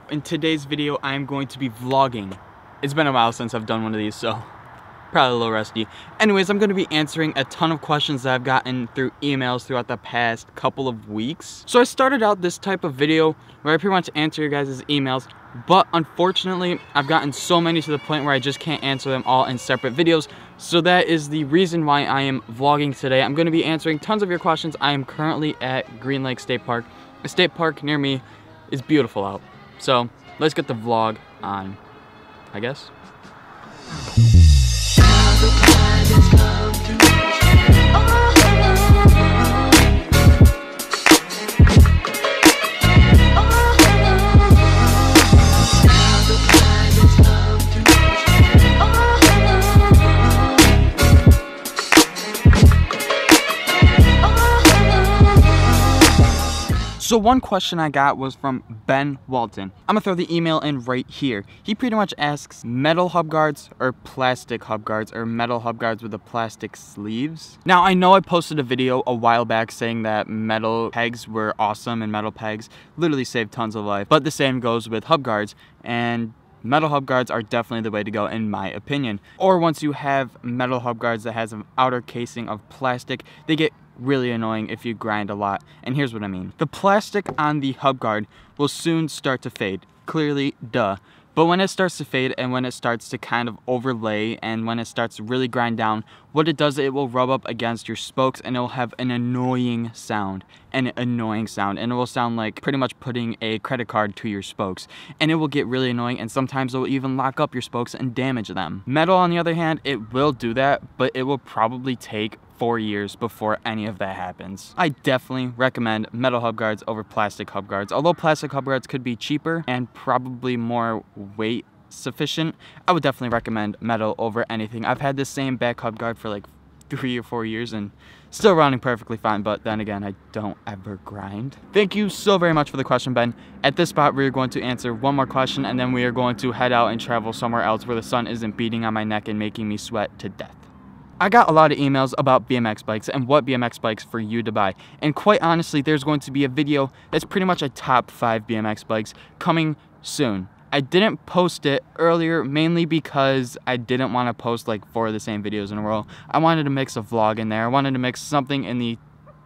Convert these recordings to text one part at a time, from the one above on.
In today's video, I am going to be vlogging. It's been a while since I've done one of these, so probably a little rusty. Anyways, I'm going to be answering a ton of questions that I've gotten through emails throughout the past couple of weeks. So I started out this type of video where I pretty much answer your guys' emails, but unfortunately, I've gotten so many to the point where I just can't answer them all in separate videos. So that is the reason why I am vlogging today. I'm going to be answering tons of your questions. I am currently at Green Lake State Park. A state park near me is beautiful out. So let's get the vlog on, I guess. So one question I got was from Ben Walton. I'm gonna throw the email in right here. He pretty much asks metal hub guards or plastic hub guards or metal hub guards with the plastic sleeves. Now I know I posted a video a while back saying that metal pegs were awesome and metal pegs literally save tons of life, but the same goes with hub guards, and metal hub guards are definitely the way to go in my opinion. Or once you have metal hub guards that has an outer casing of plastic, they get really annoying if you grind a lot, and here's what I mean. The plastic on the hub guard will soon start to fade, clearly, duh. But when it starts to fade and when it starts to kind of overlay and when it starts to really grind down, what it does, it will rub up against your spokes and it will have an annoying sound. And it will sound like pretty much putting a credit card to your spokes. And it will get really annoying, and sometimes it will even lock up your spokes and damage them. Metal, on the other hand, it will do that, but it will probably take 4 years before any of that happens. I definitely recommend metal hub guards over plastic hub guards. Although plastic hub guards could be cheaper and probably more weight sufficient, I would definitely recommend metal over anything. I've had this same back hub guard for like 3 or 4 years and still running perfectly fine, but then again, I don't ever grind. Thank you so very much for the question, Ben. At this spot, we're going to answer one more question, and then we are going to head out and travel somewhere else where the sun isn't beating on my neck and making me sweat to death. I got a lot of emails about BMX bikes and what BMX bikes for you to buy. And quite honestly, there's going to be a video that's pretty much a top 5 BMX bikes coming soon. I didn't post it earlier mainly because I didn't want to post like 4 of the same videos in a row. I wanted to mix a vlog in there. I wanted to mix something in the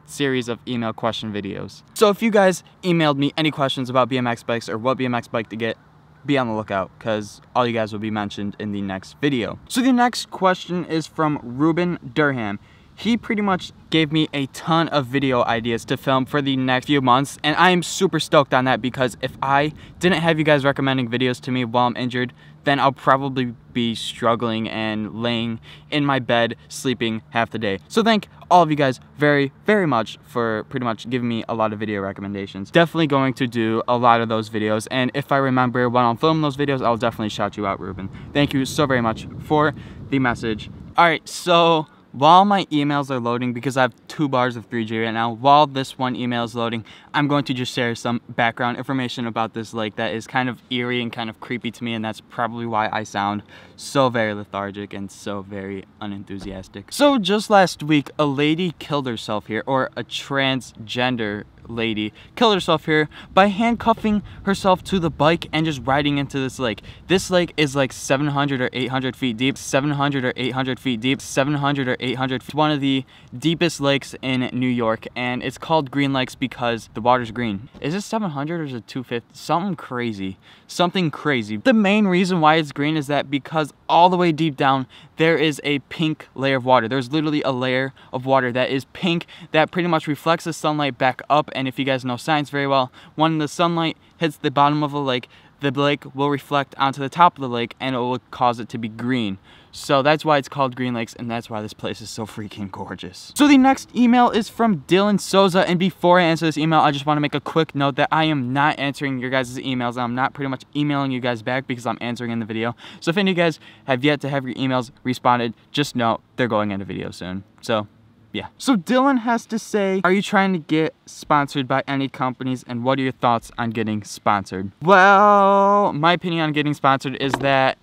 series of email question videos. So if you guys emailed me any questions about BMX bikes or what BMX bike to get, be on the lookout, because all you guys will be mentioned in the next video. So the next question is from Ruben Durham. He pretty much gave me a ton of video ideas to film for the next few months, and I am super stoked on that, because if I didn't have you guys recommending videos to me while I'm injured, then I'll probably be struggling and laying in my bed sleeping half the day. So thank all of you guys very, very much for pretty much giving me a lot of video recommendations. Definitely going to do a lot of those videos, and if I remember when I'm filming those videos, I'll definitely shout you out, Ruben. Thank you so very much for the message. Alright, so while my emails are loading, because I have 2 bars of 3G right now, while this one email is loading, I'm going to just share some background information about this lake that is kind of eerie and kind of creepy to me, and that's probably why I sound so very lethargic and so very unenthusiastic. So just last week, a lady killed herself here, or a transgender lady killed herself here by handcuffing herself to the bike and just riding into this lake. This lake is like 700 or 800 feet deep, 700 or 800 feet deep, 700 or 800 feet. It's one of the deepest lakes in New York, and it's called Green Lakes because the water's green. Is it 700 or is it 250? Something crazy. The main reason why it's green is that because all the way deep down there is a pink layer of water. There's literally a layer of water that is pink that pretty much reflects the sunlight back up, and if you guys know science very well, when the sunlight hits the bottom of a lake, the lake will reflect onto the top of the lake and it will cause it to be green. So that's why it's called Green Lakes, and that's why this place is so freaking gorgeous. So the next email is from Dylan Souza, and before I answer this email, I just want to make a quick note that I am not answering your guys' emails, and I'm not pretty much emailing you guys back because I'm answering in the video. So if any of you guys have yet to have your emails responded, just know they're going in a video soon. So yeah. So Dylan has to say, are you trying to get sponsored by any companies, and what are your thoughts on getting sponsored? Well, my opinion on getting sponsored is that,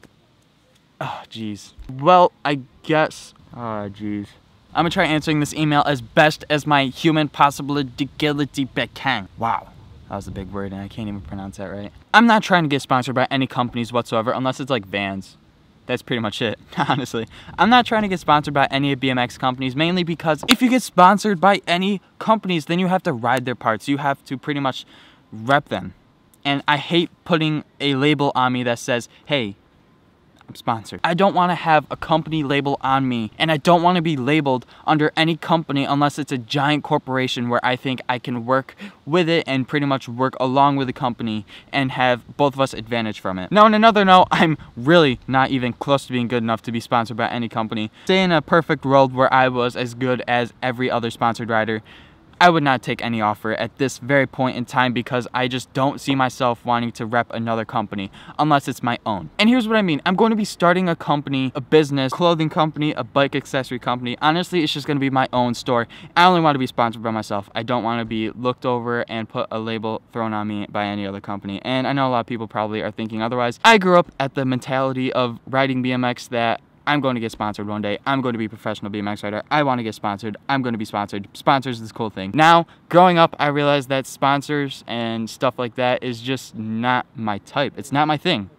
oh jeez. Well, I guess, oh jeez. I'm gonna try answering this email as best as my human possibility can. Wow. That was a big word and I can't even pronounce that right. I'm not trying to get sponsored by any companies whatsoever unless it's like Vans. That's pretty much it, honestly. I'm not trying to get sponsored by any BMX companies, mainly because if you get sponsored by any companies, then you have to ride their parts. You have to pretty much rep them. And I hate putting a label on me that says, hey, I'm sponsored. I don't want to have a company label on me, and I don't want to be labeled under any company unless it's a giant corporation where I think I can work with it and pretty much work along with the company and have both of us advantage from it. Now, on another note, I'm really not even close to being good enough to be sponsored by any company. Say in a perfect world where I was as good as every other sponsored rider, I would not take any offer at this very point in time because I just don't see myself wanting to rep another company unless it's my own. And here's what I mean. I'm going to be starting a company, a business, clothing company, a bike accessory company. Honestly, it's just going to be my own store. I only want to be sponsored by myself. I don't want to be looked over and put a label thrown on me by any other company. And I know a lot of people probably are thinking otherwise. I grew up at the mentality of riding BMX that I'm going to get sponsored one day. I'm going to be a professional BMX rider. I want to get sponsored. I'm going to be sponsored. Sponsors is this cool thing. Now, growing up, I realized that sponsors and stuff like that is just not my type. It's not my thing.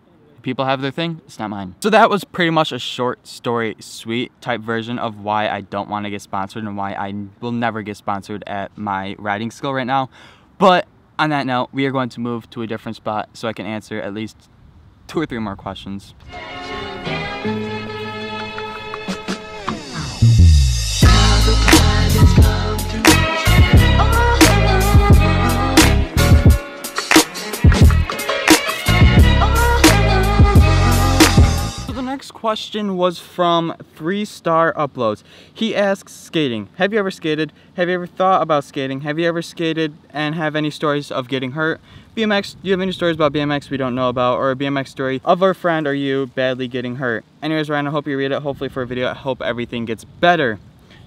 People have their thing, it's not mine. So that was pretty much a short story, sweet type version of why I don't want to get sponsored and why I will never get sponsored at my riding skill right now. But on that note, we are going to move to a different spot so I can answer at least 2 or 3 more questions. Next question was from 3-Star Uploads. He asks, skating. Have you ever skated? Have you ever thought about skating? Have you ever skated and have any stories of getting hurt? BMX, do you have any stories about BMX we don't know about, or a BMX story of a friend or you badly getting hurt? Anyways, Ryan, I hope you read it, hopefully for a video. I hope everything gets better.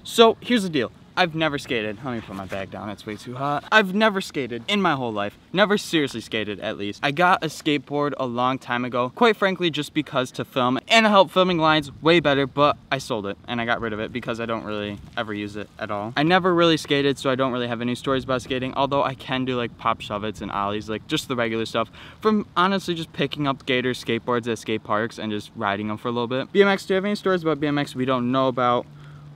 So here's the deal. I've never skated. Let me put my bag down, it's way too hot. I've never skated in my whole life. Never seriously skated, at least. I got a skateboard a long time ago, quite frankly, just because to film and to help filming lines way better, but I sold it and I got rid of it because I don't really ever use it at all. I never really skated, so I don't really have any stories about skating, although I can do like pop shove-its and ollies, like just the regular stuff from honestly just picking up skaters' skateboards at skate parks and just riding them for a little bit. BMX, do you have any stories about BMX we don't know about?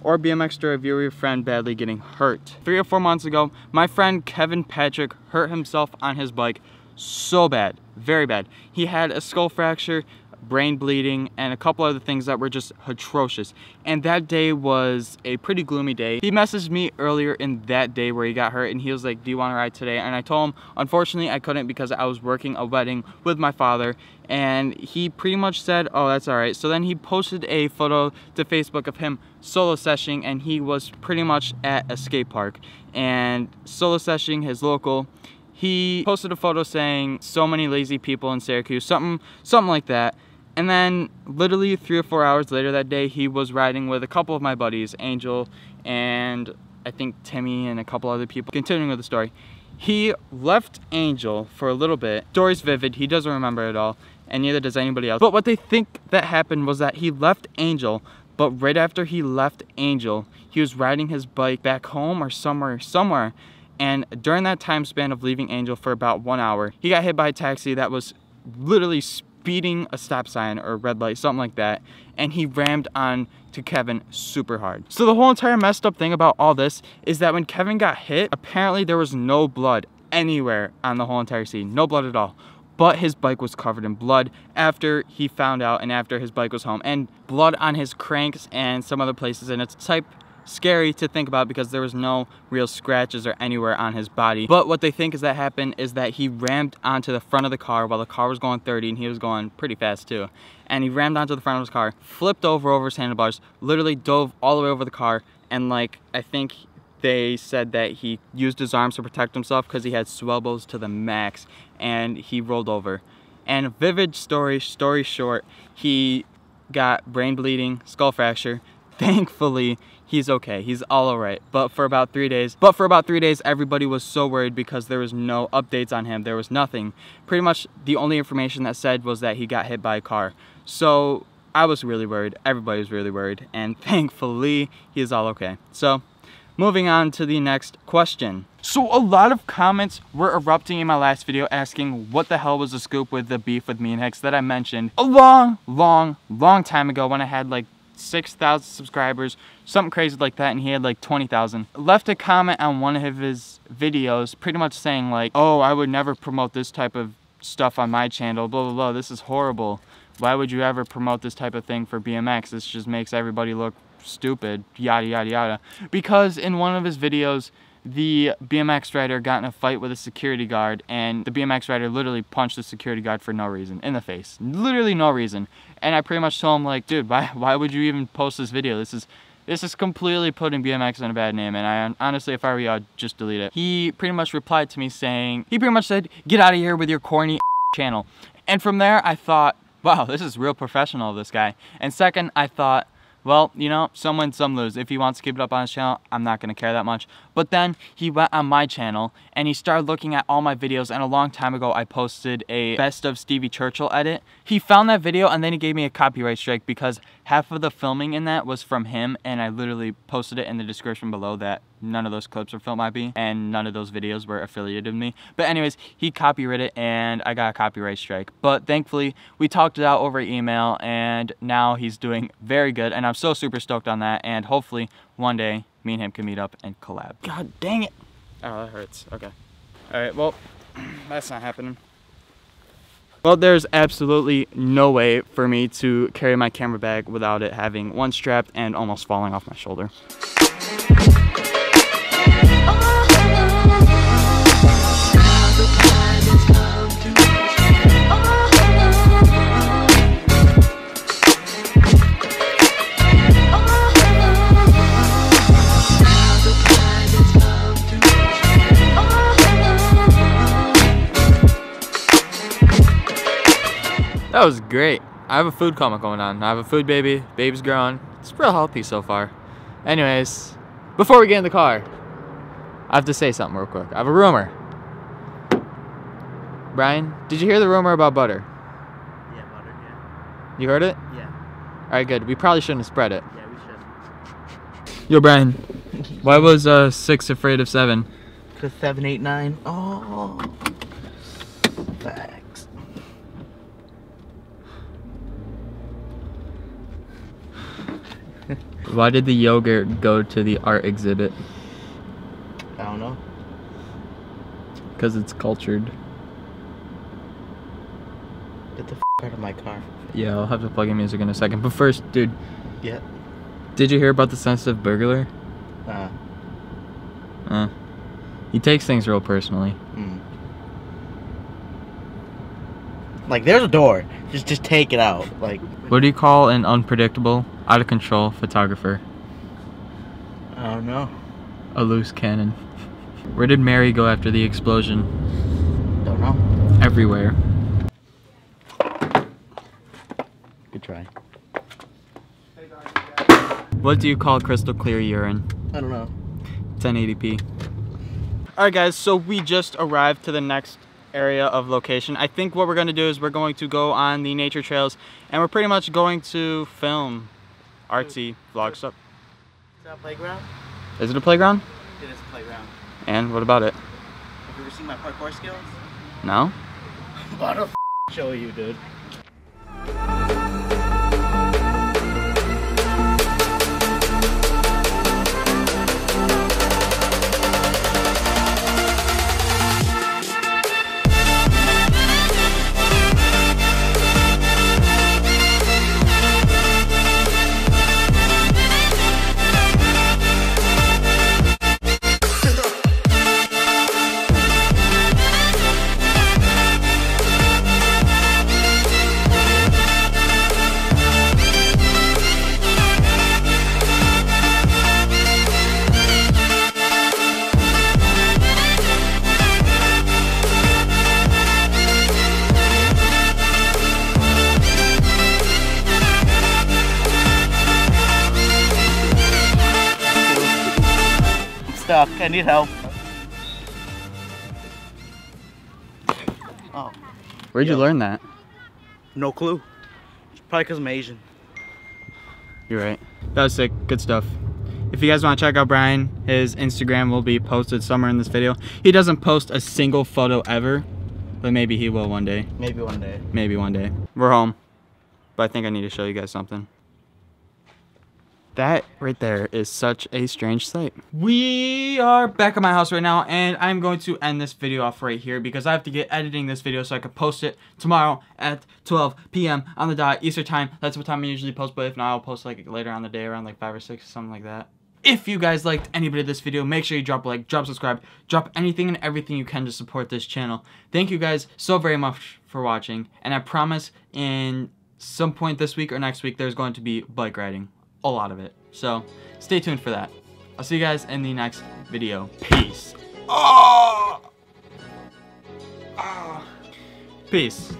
Or BMX story of your friend badly getting hurt? 3 or 4 months ago, my friend Kevin Patrick hurt himself on his bike so bad, very bad. He had a skull fracture, brain bleeding, and a couple other things that were just atrocious. And that day was a pretty gloomy day. He messaged me earlier in that day where he got hurt and he was like, do you want to ride today? And I told him, unfortunately, I couldn't because I was working a wedding with my father. And he pretty much said, oh, that's all right. So then he posted a photo to Facebook of him solo seshing, and he was pretty much at a skate park and solo seshing his local. He posted a photo saying, so many lazy people in Syracuse, something like that. And then literally 3 or 4 hours later that day, he was riding with a couple of my buddies, Angel and I think Timmy and a couple other people. Continuing with the story, he left Angel for a little bit. Story's vivid, he doesn't remember it all, and neither does anybody else. But what they think that happened was that he left Angel, but right after he left Angel, he was riding his bike back home or somewhere. And during that time span of leaving Angel for about 1 hour, he got hit by a taxi that was literally speeding a stop sign or a red light, something like that, and he rammed on to Kevin super hard. So the whole entire messed up thing about all this is that when Kevin got hit, apparently there was no blood anywhere on the whole entire scene, no blood at all. But his bike was covered in blood after he found out and after his bike was home, and blood on his cranks and some other places, and it's type scary to think about because there was no real scratches or anywhere on his body. But what they think is that happened is that he rammed onto the front of the car while the car was going 30 and he was going pretty fast too. And he rammed onto the front of his car, flipped over his handlebars, literally dove all the way over the car, and like I think they said that he used his arms to protect himself because he had swells to the max and he rolled over. And vivid story short, he got brain bleeding, skull fracture. Thankfully, he's okay. He's all right. But for about 3 days, everybody was so worried because there was no updates on him. There was nothing. Pretty much the only information that said was that he got hit by a car. So I was really worried. Everybody was really worried. And thankfully, he is all okay. So moving on to the next question. So a lot of comments were erupting in my last video asking what the hell was the scoop with the beef with me and Hicks that I mentioned a long time ago when I had like 6,000 subscribers, something crazy like that, and he had like 20,000. Left a comment on one of his videos pretty much saying like, oh, I would never promote this type of stuff on my channel, blah blah blah, this is horrible. Why would you ever promote this type of thing for BMX? This just makes everybody look stupid, yada yada yada. Because in one of his videos, the BMX rider got in a fight with a security guard, and the BMX rider literally punched the security guard for no reason in the face, literally no reason. And I pretty much told him like, dude, why would you even post this video? This is completely putting BMX in a bad name, and I honestly, if I were you, I'd just delete it. He pretty much replied to me saying, he pretty much said, get out of here with your corny channel. And from there I thought, wow, this is real professional of this guy. And second, I thought, well, you know, some win, some lose. If he wants to keep it up on his channel, I'm not going to care that much. But then he went on my channel and he started looking at all my videos, and a long time ago I posted a best of Stevie Churchill edit. He found that video and then he gave me a copyright strike because half of the filming in that was from him, and I literally posted it in the description below that none of those clips were filmed by me and none of those videos were affiliated with me. But anyways, he copyrighted it and I got a copyright strike. But thankfully we talked it out over email, and now he's doing very good, and I'm so super stoked on that, and hopefully one day me and him can meet up and collab. God dang it. Oh, that hurts. Okay. Alright, well, that's not happening. Well, there's absolutely no way for me to carry my camera bag without it having one strapped and almost falling off my shoulder. That was great. I have a food coma going on. I have a food baby. Baby's growing. It's real healthy so far. Anyways, before we get in the car, I have to say something real quick. I have a rumor. Brian, did you hear the rumor about butter? Yeah, butter, yeah. You heard it? Yeah. Alright, good. We probably shouldn't have spread it. Yeah, we should. Yo, Brian, why was 6 afraid of 7? Because 7, 8, 9. Oh. Facts. Why did the yogurt go to the art exhibit? I don't know. Because it's cultured. Get the out of my car. Yeah, I'll have to plug in music in a second. But first, dude. Yeah. Did you hear about the sensitive burglar? He takes things real personally. Like, there's a door. Just take it out. Like. What do you call an unpredictable, out of control photographer? I don't know. A loose cannon. Where did Mary go after the explosion? Don't know. Everywhere. Good try. What do you call crystal clear urine? I don't know. 1080p. Alright guys, so we just arrived to the next area of location. I think what we're going to do is we're going to go on the nature trails, and we're pretty much going to film artsy vlog stuff. Is that a playground? Is it a playground? It is a playground. And what about it? Have you ever seen my parkour skills? No? What a show you, dude. Stuck. I need help. Oh. Where'd you learn that? No clue. Probably because I'm Asian. You're right. That was sick. Good stuff. If you guys want to check out Brian, his Instagram will be posted somewhere in this video. He doesn't post a single photo ever, but maybe he will one day. Maybe one day. Maybe one day. We're home, but I think I need to show you guys something. That right there is such a strange sight. We are back at my house right now, and I'm going to end this video off right here because I have to get editing this video so I can post it tomorrow at 12 p.m. on the dot Eastern time. That's what time I usually post, but if not, I'll post like later on the day around like 5 or 6, something like that. If you guys liked any bit of this video, make sure you drop a like, drop subscribe, drop anything and everything you can to support this channel. Thank you guys so very much for watching, and I promise in some point this week or next week there's going to be bike riding. A lot of it. So stay tuned for that. I'll see you guys in the next video. Peace. Oh! Oh. Peace.